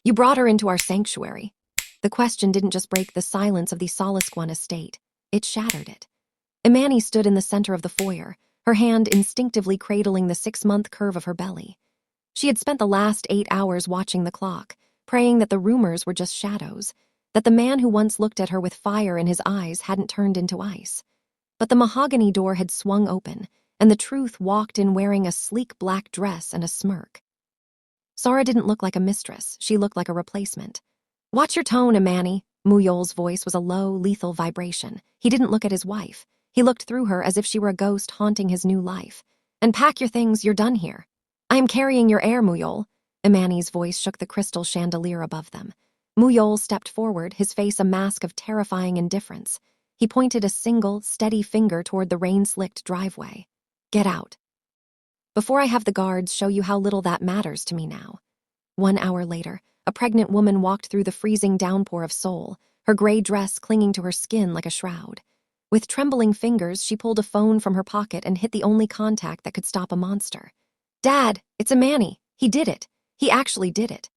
You brought her into our sanctuary. The question didn't just break the silence of the Solisquan estate. It shattered it. Imani stood in the center of the foyer, her hand instinctively cradling the 6-month curve of her belly. She had spent the last 8 hours watching the clock, praying that the rumors were just shadows, that the man who once looked at her with fire in his eyes hadn't turned into ice. But the mahogany door had swung open, and the truth walked in wearing a sleek black dress and a smirk. Sara didn't look like a mistress, she looked like a replacement. "Watch your tone, Imani." Muyol's voice was a low, lethal vibration. He didn't look at his wife. He looked through her as if she were a ghost haunting his new life. "And pack your things, you're done here." "I am carrying your heir, Muyol." Imani's voice shook the crystal chandelier above them. Muyol stepped forward, his face a mask of terrifying indifference. He pointed a single, steady finger toward the rain-slicked driveway. "Get out. Before I have the guards show you how little that matters to me now." 1 hour later, a pregnant woman walked through the freezing downpour of Seoul, her gray dress clinging to her skin like a shroud. With trembling fingers, she pulled a phone from her pocket and hit the only contact that could stop a monster. "Dad, it's Imani. He did it. He actually did it."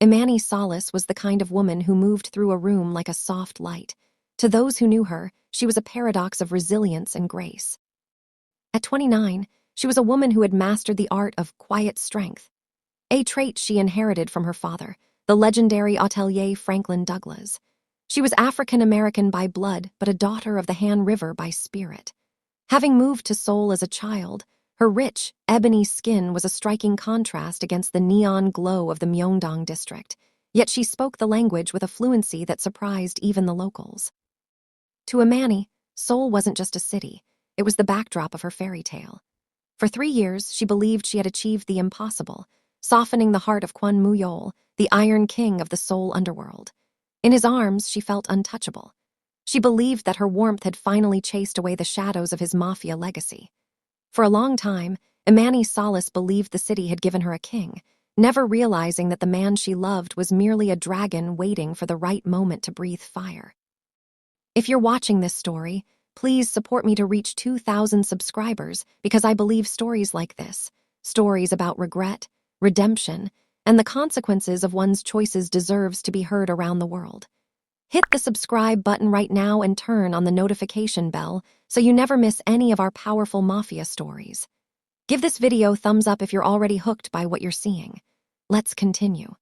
Imani Solace was the kind of woman who moved through a room like a soft light. To those who knew her, she was a paradox of resilience and grace. At 29, she was a woman who had mastered the art of quiet strength, a trait she inherited from her father, the legendary hotelier Franklin Douglas. She was African-American by blood, but a daughter of the Han River by spirit. Having moved to Seoul as a child, her rich, ebony skin was a striking contrast against the neon glow of the Myeongdong district, yet she spoke the language with a fluency that surprised even the locals. To Imani, Seoul wasn't just a city, it was the backdrop of her fairy tale. For 3 years, she believed she had achieved the impossible, softening the heart of Kwon Muyol, the Iron King of the Seoul underworld. In his arms, she felt untouchable. She believed that her warmth had finally chased away the shadows of his Mafia legacy. For a long time, Imani Solace believed the city had given her a king, never realizing that the man she loved was merely a dragon waiting for the right moment to breathe fire. If you're watching this story, please support me to reach 2,000 subscribers because I believe stories like this, stories about regret, redemption, and the consequences of one's choices deserves to be heard around the world. Hit the subscribe button right now and turn on the notification bell so you never miss any of our powerful Mafia stories. Give this video a thumbs up if you're already hooked by what you're seeing. Let's continue.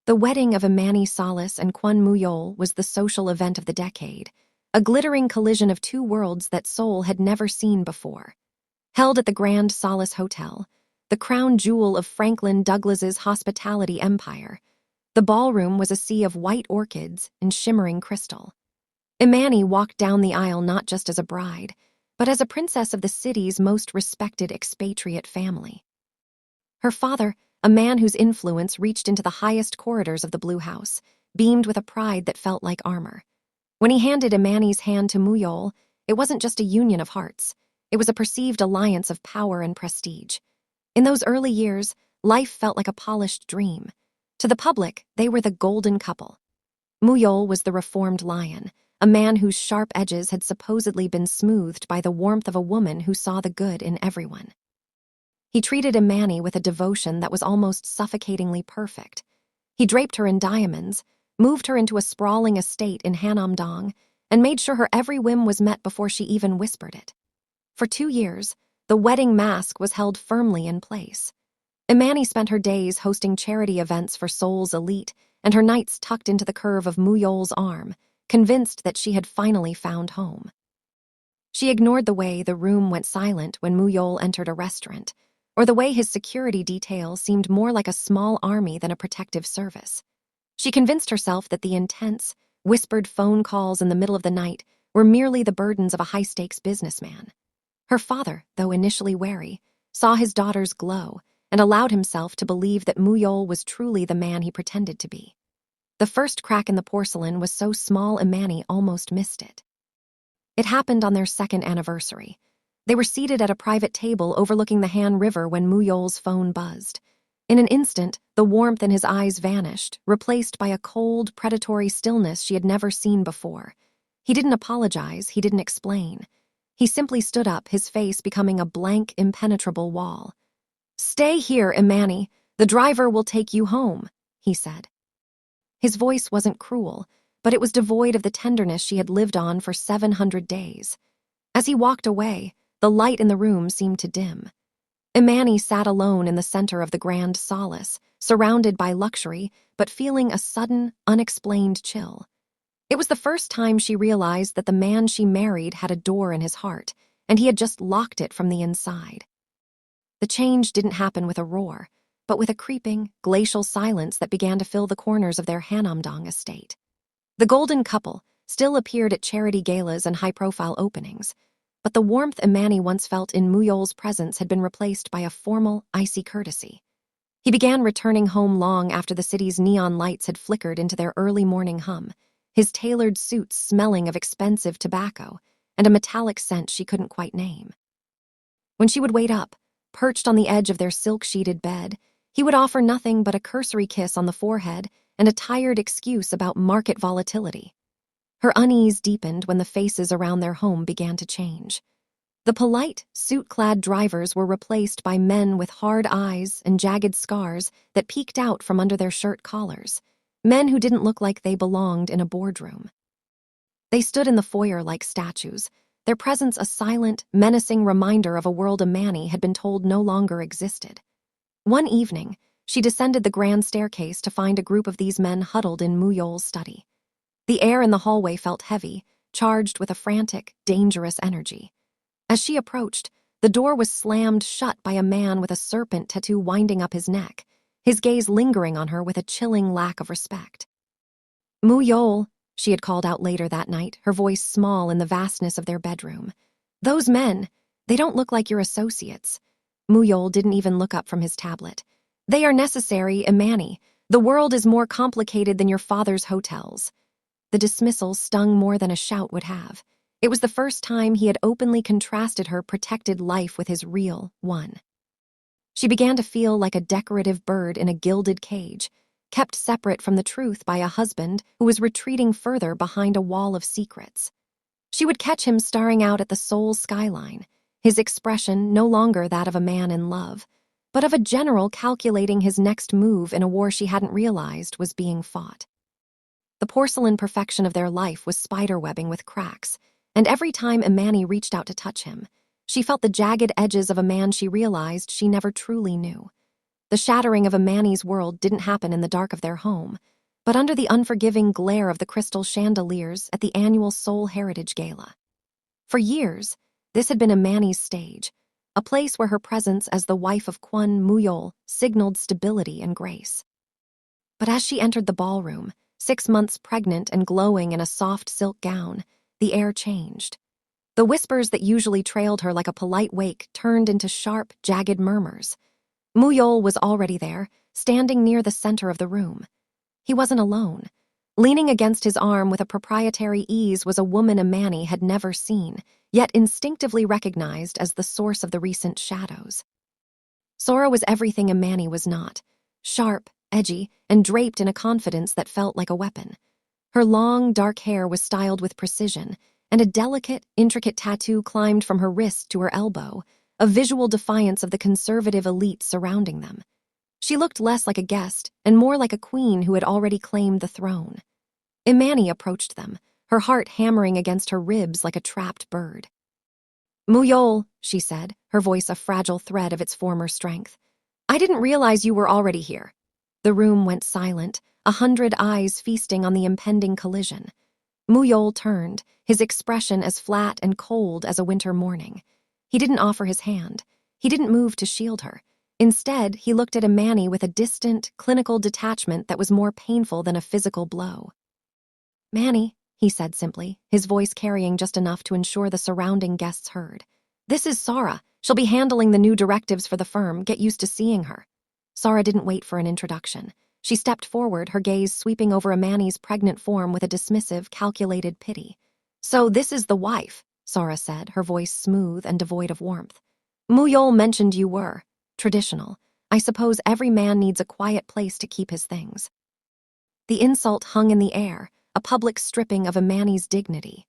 The wedding of Imani Solace and Kwon Muyol was the social event of the decade, a glittering collision of 2 worlds that Seoul had never seen before. Held at the Grand Solace Hotel, the crown jewel of Franklin Douglas's hospitality empire, the ballroom was a sea of white orchids and shimmering crystal. Imani walked down the aisle not just as a bride, but as a princess of the city's most respected expatriate family. Her father, a man whose influence reached into the highest corridors of the Blue House, beamed with a pride that felt like armor. When he handed Imani's hand to Muyol, it wasn't just a union of hearts. It was a perceived alliance of power and prestige. In those early years, life felt like a polished dream. To the public, they were the golden couple. Muyol was the reformed lion, a man whose sharp edges had supposedly been smoothed by the warmth of a woman who saw the good in everyone. He treated Imani with a devotion that was almost suffocatingly perfect. He draped her in diamonds, moved her into a sprawling estate in Hanamdong, and made sure her every whim was met before she even whispered it. For 2 years, the wedding mask was held firmly in place. Imani spent her days hosting charity events for Seoul's elite and her nights tucked into the curve of Muyol's arm, convinced that she had finally found home. She ignored the way the room went silent when Muyol entered a restaurant, or the way his security detail seemed more like a small army than a protective service. She convinced herself that the intense, whispered phone calls in the middle of the night were merely the burdens of a high-stakes businessman. Her father, though initially wary, saw his daughter's glow and allowed himself to believe that Muyol was truly the man he pretended to be. The first crack in the porcelain was so small Imani almost missed it. It happened on their 2nd anniversary. They were seated at a private table overlooking the Han River when Muyol's phone buzzed. In an instant, the warmth in his eyes vanished, replaced by a cold, predatory stillness she had never seen before. He didn't apologize, he didn't explain. He simply stood up, his face becoming a blank, impenetrable wall. "Stay here, Imani. The driver will take you home," he said. His voice wasn't cruel, but it was devoid of the tenderness she had lived on for 700 days. As he walked away, the light in the room seemed to dim. Imani sat alone in the center of the grand solace, surrounded by luxury, but feeling a sudden, unexplained chill. It was the first time she realized that the man she married had a door in his heart, and he had just locked it from the inside. The change didn't happen with a roar, but with a creeping, glacial silence that began to fill the corners of their Hanamdong estate. The golden couple still appeared at charity galas and high-profile openings, but the warmth Imani once felt in Muyol's presence had been replaced by a formal, icy courtesy. He began returning home long after the city's neon lights had flickered into their early morning hum, his tailored suits smelling of expensive tobacco and a metallic scent she couldn't quite name. When she would wait up, perched on the edge of their silk-sheeted bed, he would offer nothing but a cursory kiss on the forehead and a tired excuse about market volatility. Her unease deepened when the faces around their home began to change. The polite, suit-clad drivers were replaced by men with hard eyes and jagged scars that peeked out from under their shirt collars, men who didn't look like they belonged in a boardroom. They stood in the foyer like statues, their presence a silent, menacing reminder of a world Imani had been told no longer existed. One evening, she descended the grand staircase to find a group of these men huddled in Muyol's study. The air in the hallway felt heavy, charged with a frantic, dangerous energy. As she approached, the door was slammed shut by a man with a serpent tattoo winding up his neck, his gaze lingering on her with a chilling lack of respect. "Muyol," she had called out later that night, her voice small in the vastness of their bedroom. "Those men, they don't look like your associates." Muyol didn't even look up from his tablet. "They are necessary, Imani. The world is more complicated than your father's hotels." The dismissal stung more than a shout would have. It was the first time he had openly contrasted her protected life with his real one. She began to feel like a decorative bird in a gilded cage, kept separate from the truth by a husband who was retreating further behind a wall of secrets. She would catch him staring out at the Seoul skyline, his expression no longer that of a man in love, but of a general calculating his next move in a war she hadn't realized was being fought. The porcelain perfection of their life was spiderwebbing with cracks, and every time Imani reached out to touch him, she felt the jagged edges of a man she realized she never truly knew. The shattering of Imani's world didn't happen in the dark of their home, but under the unforgiving glare of the crystal chandeliers at the annual Seoul Heritage Gala. For years, this had been Imani's stage, a place where her presence as the wife of Kwon Muyol signaled stability and grace. But as she entered the ballroom, 6 months pregnant and glowing in a soft silk gown, the air changed. The whispers that usually trailed her like a polite wake turned into sharp, jagged murmurs. Muyol was already there, standing near the center of the room. He wasn't alone. Leaning against his arm with a proprietary ease was a woman Imani had never seen, yet instinctively recognized as the source of the recent shadows. Sora was everything Imani was not, sharp, edgy, and draped in a confidence that felt like a weapon. Her long, dark hair was styled with precision, and a delicate, intricate tattoo climbed from her wrist to her elbow, a visual defiance of the conservative elite surrounding them. She looked less like a guest and more like a queen who had already claimed the throne. Imani approached them, her heart hammering against her ribs like a trapped bird. "Muyol," she said, her voice a fragile thread of its former strength. "I didn't realize you were already here." The room went silent, 100 eyes feasting on the impending collision. Muyol turned, his expression as flat and cold as a winter morning. He didn't offer his hand. He didn't move to shield her. Instead, he looked at Imani with a distant, clinical detachment that was more painful than a physical blow. "Manny," he said simply, his voice carrying just enough to ensure the surrounding guests heard. "This is Sara. She'll be handling the new directives for the firm. Get used to seeing her." Sara didn't wait for an introduction. She stepped forward, her gaze sweeping over Imani's pregnant form with a dismissive, calculated pity. "So this is the wife," Sara said, her voice smooth and devoid of warmth. "Muyol mentioned you were traditional. I suppose every man needs a quiet place to keep his things." The insult hung in the air, a public stripping of Imani's dignity.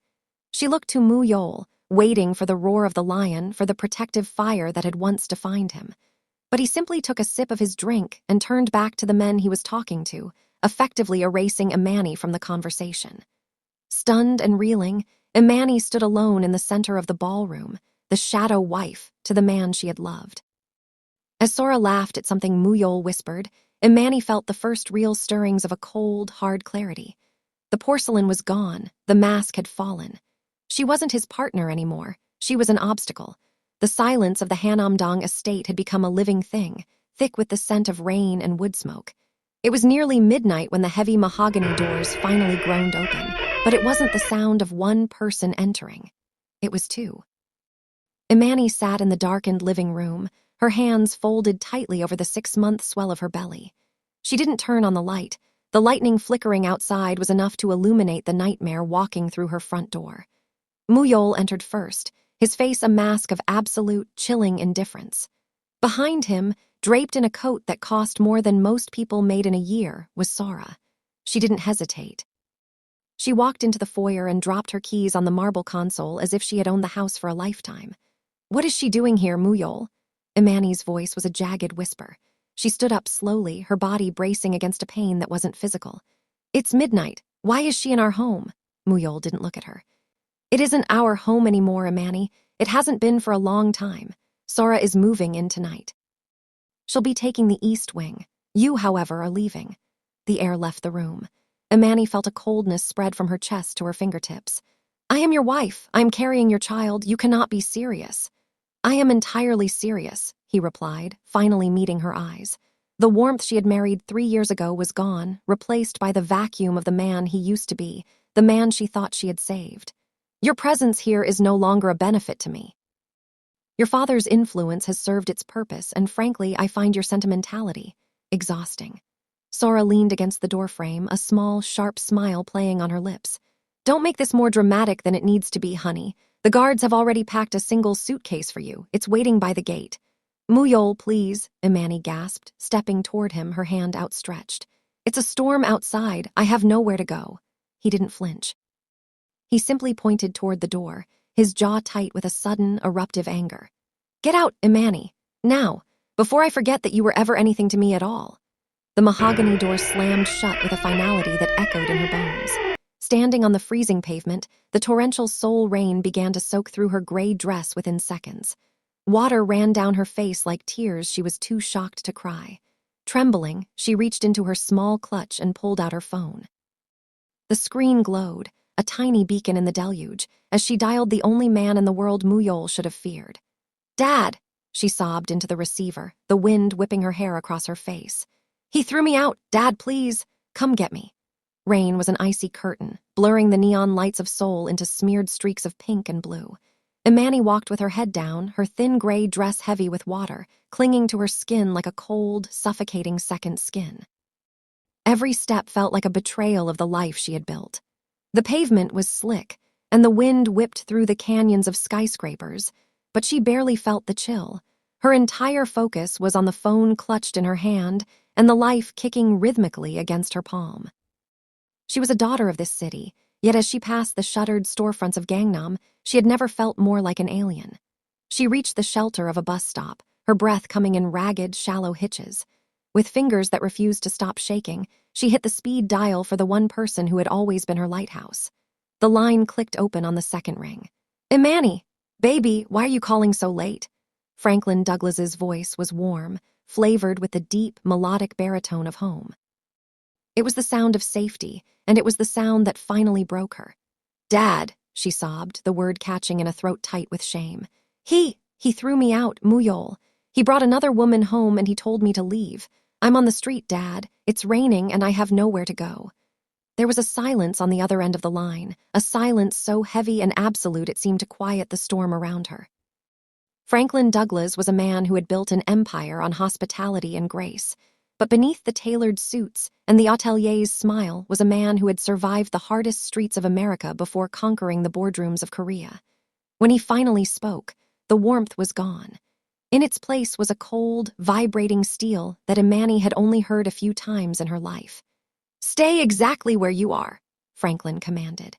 She looked to Muyol, waiting for the roar of the lion, for the protective fire that had once defined him. But he simply took a sip of his drink and turned back to the men he was talking to, effectively erasing Imani from the conversation. Stunned and reeling, Imani stood alone in the center of the ballroom, the shadow wife to the man she had loved. As Sora laughed at something Muyol whispered, Imani felt the first real stirrings of a cold, hard clarity. The porcelain was gone, the mask had fallen. She wasn't his partner anymore, she was an obstacle. The silence of the Hanamdong estate had become a living thing, thick with the scent of rain and wood smoke. It was nearly midnight when the heavy mahogany doors finally groaned open, but it wasn't the sound of one person entering. It was two. Imani sat in the darkened living room, her hands folded tightly over the 6-month swell of her belly. She didn't turn on the light. The lightning flickering outside was enough to illuminate the nightmare walking through her front door. Muyol entered first, his face a mask of absolute, chilling indifference. Behind him, draped in a coat that cost more than most people made in a year, was Sora. She didn't hesitate. She walked into the foyer and dropped her keys on the marble console as if she had owned the house for a lifetime. "What is she doing here, Muyol?" Imani's voice was a jagged whisper. She stood up slowly, her body bracing against a pain that wasn't physical. "It's midnight. Why is she in our home?" Muyol didn't look at her. "It isn't our home anymore, Imani. It hasn't been for a long time. Sora is moving in tonight. She'll be taking the east wing. You, however, are leaving." The air left the room. Imani felt a coldness spread from her chest to her fingertips. "I am your wife. I am carrying your child. You cannot be serious." "I am entirely serious," he replied, finally meeting her eyes. The warmth she had married 3 years ago was gone, replaced by the vacuum of the man he used to be, the man she thought she had saved. "Your presence here is no longer a benefit to me. Your father's influence has served its purpose, and frankly, I find your sentimentality exhausting." Sora leaned against the doorframe, a small, sharp smile playing on her lips. "Don't make this more dramatic than it needs to be, honey. The guards have already packed a single suitcase for you. It's waiting by the gate." "Muyol, please," Imani gasped, stepping toward him, her hand outstretched. "It's a storm outside. I have nowhere to go." He didn't flinch. He simply pointed toward the door, his jaw tight with a sudden, eruptive anger. "Get out, Imani. Now, before I forget that you were ever anything to me at all." The mahogany door slammed shut with a finality that echoed in her bones. Standing on the freezing pavement, the torrential soul rain began to soak through her gray dress within seconds. Water ran down her face like tears she was too shocked to cry. Trembling, she reached into her small clutch and pulled out her phone. The screen glowed, a tiny beacon in the deluge, as she dialed the only man in the world Muyol should have feared. "Dad," she sobbed into the receiver, the wind whipping her hair across her face. "He threw me out. Dad, please, come get me." Rain was an icy curtain, blurring the neon lights of Seoul into smeared streaks of pink and blue. Imani walked with her head down, her thin gray dress heavy with water, clinging to her skin like a cold, suffocating second skin. Every step felt like a betrayal of the life she had built. The pavement was slick, and the wind whipped through the canyons of skyscrapers, but she barely felt the chill. Her entire focus was on the phone clutched in her hand and the life kicking rhythmically against her palm. She was a daughter of this city, yet as she passed the shuttered storefronts of Gangnam, she had never felt more like an alien. She reached the shelter of a bus stop, her breath coming in ragged, shallow hitches. With fingers that refused to stop shaking, she hit the speed dial for the one person who had always been her lighthouse. The line clicked open on the second ring. "Imani, baby, why are you calling so late?" Franklin Douglas's voice was warm, flavored with the deep, melodic baritone of home. It was the sound of safety, and it was the sound that finally broke her. "Dad," she sobbed, the word catching in a throat tight with shame. He threw me out, Muyol. He brought another woman home and he told me to leave. I'm on the street, Dad. It's raining and I have nowhere to go." There was a silence on the other end of the line, a silence so heavy and absolute it seemed to quiet the storm around her. Franklin Douglas was a man who had built an empire on hospitality and grace. But beneath the tailored suits and the atelier's smile was a man who had survived the hardest streets of America before conquering the boardrooms of Korea. When he finally spoke, the warmth was gone. In its place was a cold, vibrating steel that Imani had only heard a few times in her life. "Stay exactly where you are," Franklin commanded.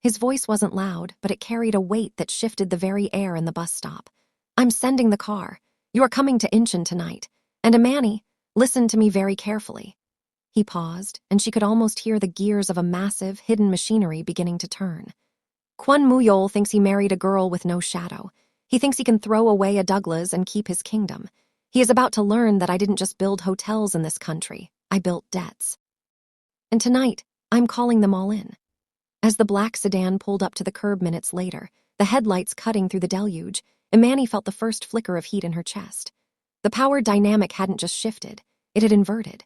His voice wasn't loud, but it carried a weight that shifted the very air in the bus stop. "I'm sending the car. You are coming to Incheon tonight. And Imani, listen to me very carefully." He paused, and she could almost hear the gears of a massive, hidden machinery beginning to turn. Kwon Muyol thinks he married a girl with no shadow. He thinks he can throw away a Douglas and keep his kingdom. He is about to learn that I didn't just build hotels in this country. I built debts. And tonight, I'm calling them all in. As the black sedan pulled up to the curb minutes later, the headlights cutting through the deluge, Imani felt the first flicker of heat in her chest. The power dynamic hadn't just shifted, it had inverted.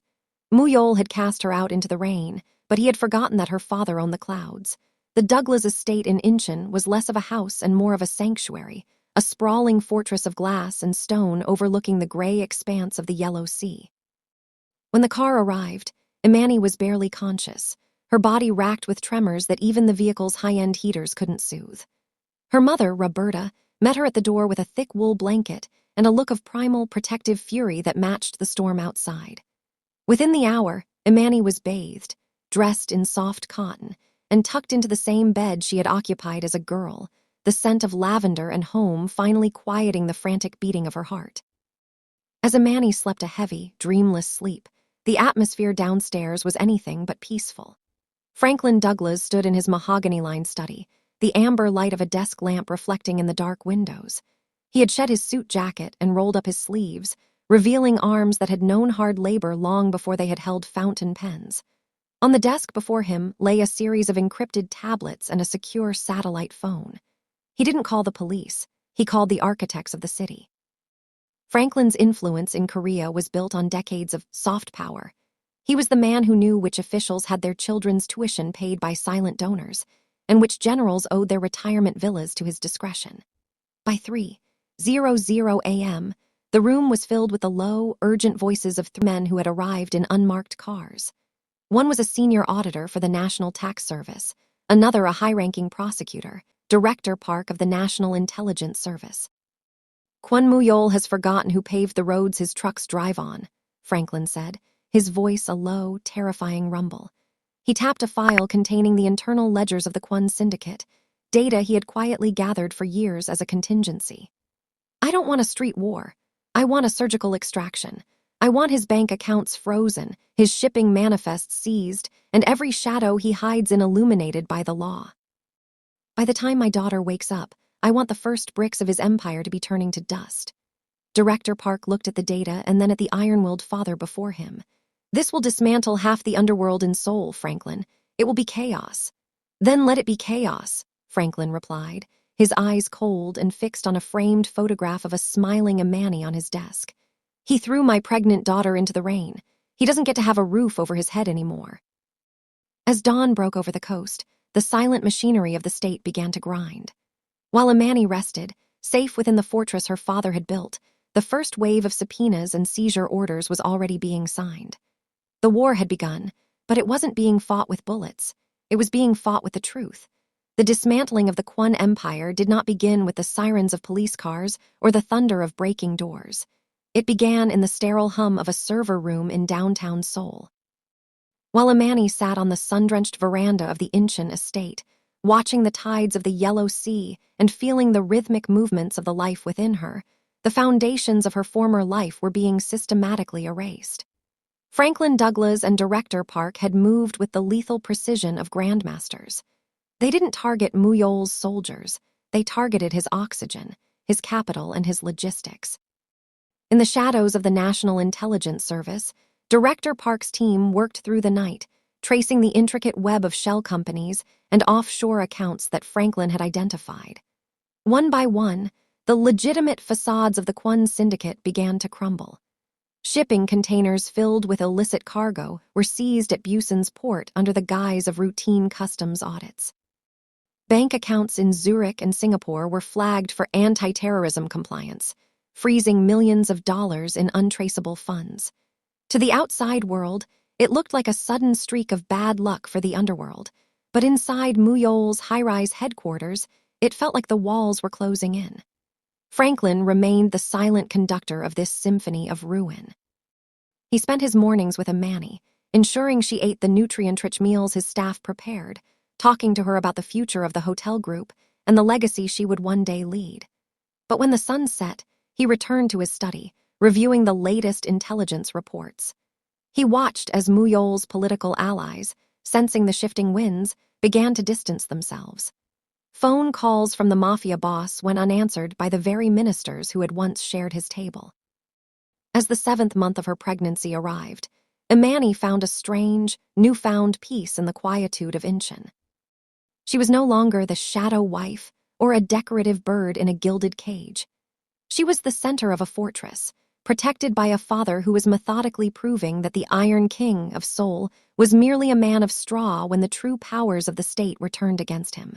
Muyol had cast her out into the rain, but he had forgotten that her father owned the clouds. The Douglas estate in Incheon was less of a house and more of a sanctuary, a sprawling fortress of glass and stone overlooking the gray expanse of the Yellow Sea. When the car arrived, Imani was barely conscious, her body racked with tremors that even the vehicle's high-end heaters couldn't soothe. Her mother, Roberta, met her at the door with a thick wool blanket and a look of primal, protective fury that matched the storm outside. Within the hour, Imani was bathed, dressed in soft cotton, and tucked into the same bed she had occupied as a girl, the scent of lavender and home finally quieting the frantic beating of her heart. As Imani slept a heavy, dreamless sleep, the atmosphere downstairs was anything but peaceful. Franklin Douglas stood in his mahogany-lined study, the amber light of a desk lamp reflecting in the dark windows. He had shed his suit jacket and rolled up his sleeves, revealing arms that had known hard labor long before they had held fountain pens. On the desk before him lay a series of encrypted tablets and a secure satellite phone. He didn't call the police, he called the architects of the city. Franklin's influence in Korea was built on decades of soft power. He was the man who knew which officials had their children's tuition paid by silent donors, and which generals owed their retirement villas to his discretion. By 3:00 a.m., the room was filled with the low, urgent voices of 3 men who had arrived in unmarked cars. One was a senior auditor for the National Tax Service, another a high-ranking prosecutor, Director Park of the National Intelligence Service. Kwon Muyol has forgotten who paved the roads his trucks drive on, Franklin said, his voice a low, terrifying rumble. He tapped a file containing the internal ledgers of the Kwon Syndicate, data he had quietly gathered for years as a contingency. I don't want a street war. I want a surgical extraction. I want his bank accounts frozen, his shipping manifests seized, and every shadow he hides in illuminated by the law. By the time my daughter wakes up, I want the first bricks of his empire to be turning to dust. Director Park looked at the data and then at the iron-willed father before him. This will dismantle half the underworld in Seoul, Franklin. It will be chaos. Then let it be chaos, Franklin replied, his eyes cold and fixed on a framed photograph of a smiling Imani on his desk. He threw my pregnant daughter into the rain. He doesn't get to have a roof over his head anymore. As dawn broke over the coast, the silent machinery of the state began to grind. While Imani rested, safe within the fortress her father had built, the first wave of subpoenas and seizure orders was already being signed. The war had begun, but it wasn't being fought with bullets. It was being fought with the truth. The dismantling of the Kwon Empire did not begin with the sirens of police cars or the thunder of breaking doors. It began in the sterile hum of a server room in downtown Seoul. While Imani sat on the sun-drenched veranda of the Incheon estate, watching the tides of the Yellow Sea and feeling the rhythmic movements of the life within her, the foundations of her former life were being systematically erased. Franklin Douglas and Director Park had moved with the lethal precision of grandmasters. They didn't target Muyol's soldiers, they targeted his oxygen, his capital, and his logistics. In the shadows of the National Intelligence Service, Director Park's team worked through the night, tracing the intricate web of shell companies and offshore accounts that Franklin had identified. One by one, the legitimate facades of the Kwon Syndicate began to crumble. Shipping containers filled with illicit cargo were seized at Busan's port under the guise of routine customs audits. Bank accounts in Zurich and Singapore were flagged for anti-terrorism compliance, freezing millions of dollars in untraceable funds. To the outside world, it looked like a sudden streak of bad luck for the underworld, but inside Muyol's high-rise headquarters, it felt like the walls were closing in. Franklin remained the silent conductor of this symphony of ruin. He spent his mornings with Imani, ensuring she ate the nutrient-rich meals his staff prepared, talking to her about the future of the hotel group and the legacy she would one day lead. But when the sun set, he returned to his study, reviewing the latest intelligence reports. He watched as Muyol's political allies, sensing the shifting winds, began to distance themselves. Phone calls from the Mafia boss went unanswered by the very ministers who had once shared his table. As the 7th month of her pregnancy arrived, Imani found a strange, newfound peace in the quietude of Incheon. She was no longer the shadow wife or a decorative bird in a gilded cage. She was the center of a fortress, protected by a father who was methodically proving that the Iron King of Seoul was merely a man of straw when the true powers of the state were turned against him.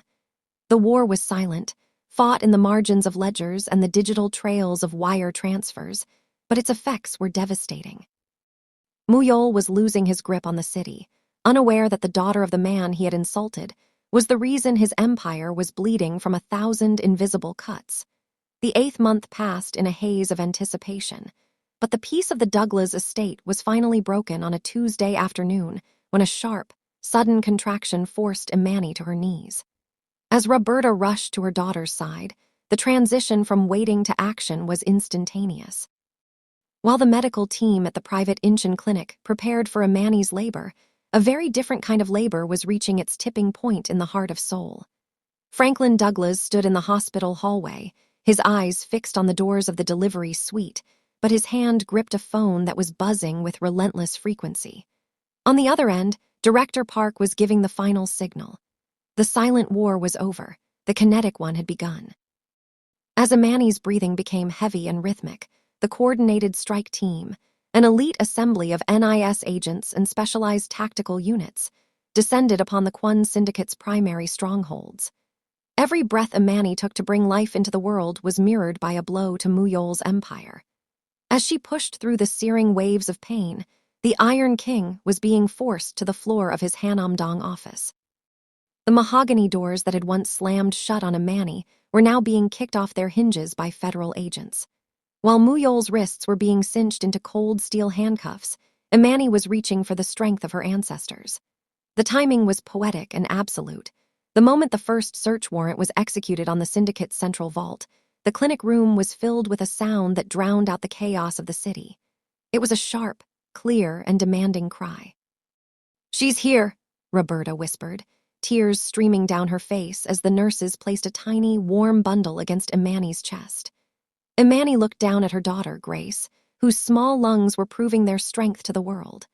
The war was silent, fought in the margins of ledgers and the digital trails of wire transfers, but its effects were devastating. Muyol was losing his grip on the city, unaware that the daughter of the man he had insulted was the reason his empire was bleeding from 1,000 invisible cuts. The 8th month passed in a haze of anticipation, but the peace of the Douglas estate was finally broken on a Tuesday afternoon when a sharp, sudden contraction forced Imani to her knees. As Roberta rushed to her daughter's side, the transition from waiting to action was instantaneous. While the medical team at the private Incheon clinic prepared for Imani's labor, a very different kind of labor was reaching its tipping point in the heart of Seoul. Franklin Douglas stood in the hospital hallway, his eyes fixed on the doors of the delivery suite, but his hand gripped a phone that was buzzing with relentless frequency. On the other end, Director Park was giving the final signal. The silent war was over. The kinetic one had begun. As Imani's breathing became heavy and rhythmic, the coordinated strike team, an elite assembly of NIS agents and specialized tactical units, descended upon the Kwon Syndicate's primary strongholds. Every breath Imani took to bring life into the world was mirrored by a blow to Muyol's empire. As she pushed through the searing waves of pain, the Iron King was being forced to the floor of his Hanamdong office. The mahogany doors that had once slammed shut on Imani were now being kicked off their hinges by federal agents. While Muyol's wrists were being cinched into cold steel handcuffs, Imani was reaching for the strength of her ancestors. The timing was poetic and absolute. The moment the first search warrant was executed on the syndicate's central vault, the clinic room was filled with a sound that drowned out the chaos of the city. It was a sharp, clear, and demanding cry. "She's here," Roberta whispered, tears streaming down her face as the nurses placed a tiny, warm bundle against Imani's chest. Imani looked down at her daughter, Grace, whose small lungs were proving their strength to the world.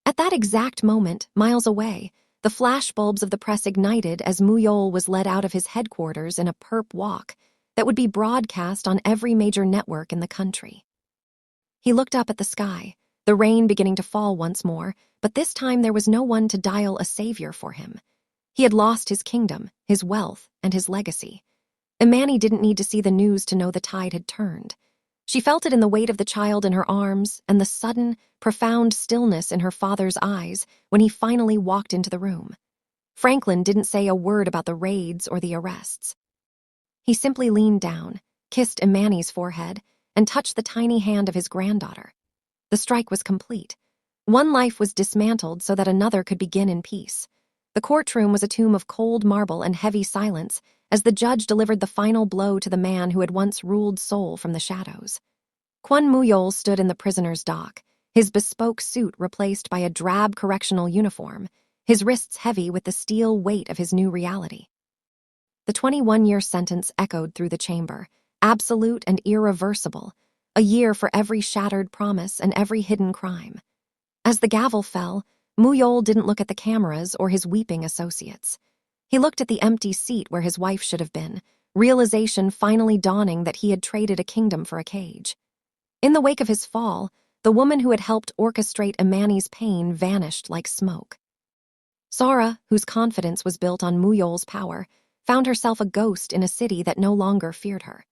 At that exact moment, miles away, the flashbulbs of the press ignited as Muyol was led out of his headquarters in a perp walk that would be broadcast on every major network in the country. He looked up at the sky, the rain beginning to fall once more, but this time there was no one to dial a savior for him. He had lost his kingdom, his wealth, and his legacy. Imani didn't need to see the news to know the tide had turned. She felt it in the weight of the child in her arms and the sudden, profound stillness in her father's eyes when he finally walked into the room. Franklin didn't say a word about the raids or the arrests. He simply leaned down, kissed Imani's forehead, and touched the tiny hand of his granddaughter. The strike was complete. One life was dismantled so that another could begin in peace. The courtroom was a tomb of cold marble and heavy silence as the judge delivered the final blow to the man who had once ruled Seoul from the shadows. Kwon Muyol stood in the prisoner's dock, his bespoke suit replaced by a drab correctional uniform, his wrists heavy with the steel weight of his new reality. The 21-year sentence echoed through the chamber, absolute and irreversible, a year for every shattered promise and every hidden crime. As the gavel fell, Muyol didn't look at the cameras or his weeping associates. He looked at the empty seat where his wife should have been, realization finally dawning that he had traded a kingdom for a cage. In the wake of his fall, the woman who had helped orchestrate Imani's pain vanished like smoke. Sara, whose confidence was built on Muyol's power, found herself a ghost in a city that no longer feared her.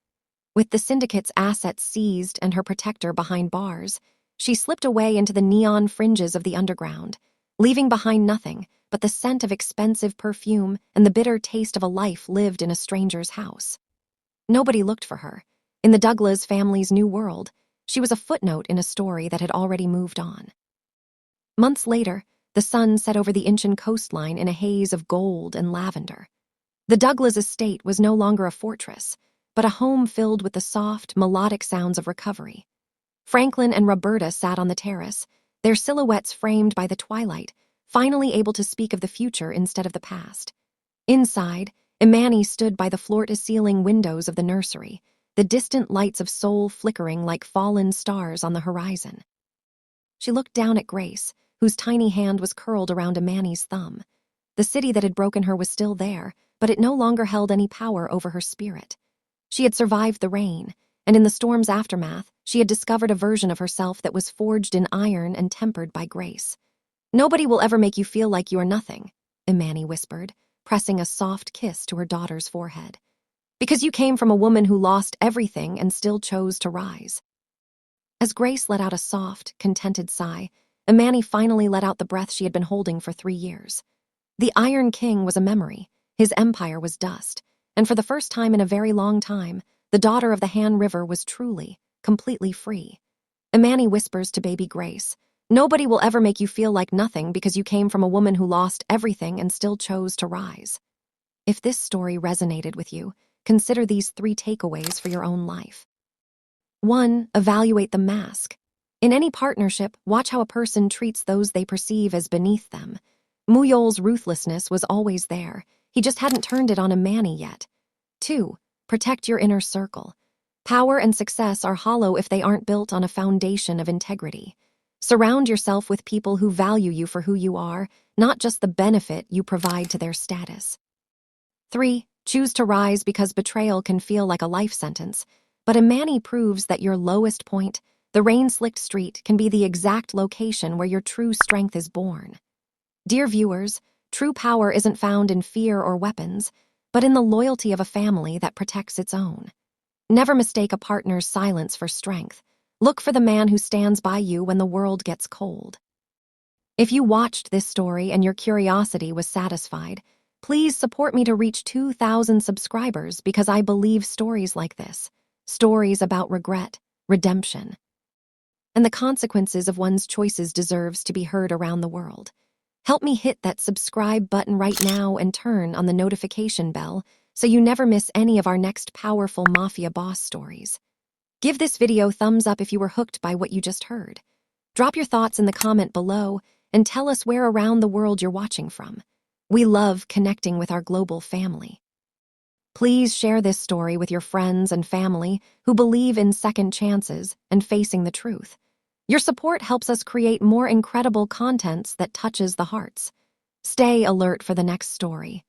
With the syndicate's assets seized and her protector behind bars, she slipped away into the neon fringes of the underground, leaving behind nothing but the scent of expensive perfume and the bitter taste of a life lived in a stranger's house. Nobody looked for her. In the Douglas family's new world, she was a footnote in a story that had already moved on. Months later, the sun set over the Incheon coastline in a haze of gold and lavender. The Douglas estate was no longer a fortress, but a home filled with the soft, melodic sounds of recovery. Franklin and Roberta sat on the terrace, their silhouettes framed by the twilight, finally able to speak of the future instead of the past. Inside, Imani stood by the floor-to-ceiling windows of the nursery, the distant lights of Seoul flickering like fallen stars on the horizon. She looked down at Grace, whose tiny hand was curled around Imani's thumb. The city that had broken her was still there, but it no longer held any power over her spirit. She had survived the rain, and in the storm's aftermath, she had discovered a version of herself that was forged in iron and tempered by grace. "Nobody will ever make you feel like you are nothing," Imani whispered, pressing a soft kiss to her daughter's forehead. "Because you came from a woman who lost everything and still chose to rise." As Grace let out a soft, contented sigh, Imani finally let out the breath she had been holding for 3 years. The Iron King was a memory, his empire was dust, and for the first time in a very long time, the daughter of the Han River was truly, completely free. Imani whispers to baby Grace, "Nobody will ever make you feel like nothing because you came from a woman who lost everything and still chose to rise." If this story resonated with you, consider these 3 takeaways for your own life. 1. Evaluate the mask. In any partnership, watch how a person treats those they perceive as beneath them. Muyol's ruthlessness was always there. He just hadn't turned it on Imani yet. 2. Protect your inner circle. Power and success are hollow if they aren't built on a foundation of integrity. Surround yourself with people who value you for who you are, not just the benefit you provide to their status. 3. Choose to rise because betrayal can feel like a life sentence, but Imani proves that your lowest point, the rain-slicked street, can be the exact location where your true strength is born. Dear viewers, true power isn't found in fear or weapons, but in the loyalty of a family that protects its own. Never mistake a partner's silence for strength. Look for the man who stands by you when the world gets cold. If you watched this story and your curiosity was satisfied, please support me to reach 2,000 subscribers because I believe stories like this, stories about regret, redemption, and the consequences of one's choices deserves to be heard around the world. Help me hit that subscribe button right now and turn on the notification bell so you never miss any of our next powerful Mafia boss stories. Give this video thumbs up if you were hooked by what you just heard. Drop your thoughts in the comment below and tell us where around the world you're watching from. We love connecting with our global family. Please share this story with your friends and family who believe in second chances and facing the truth. Your support helps us create more incredible contents that touches the hearts. Stay alert for the next story.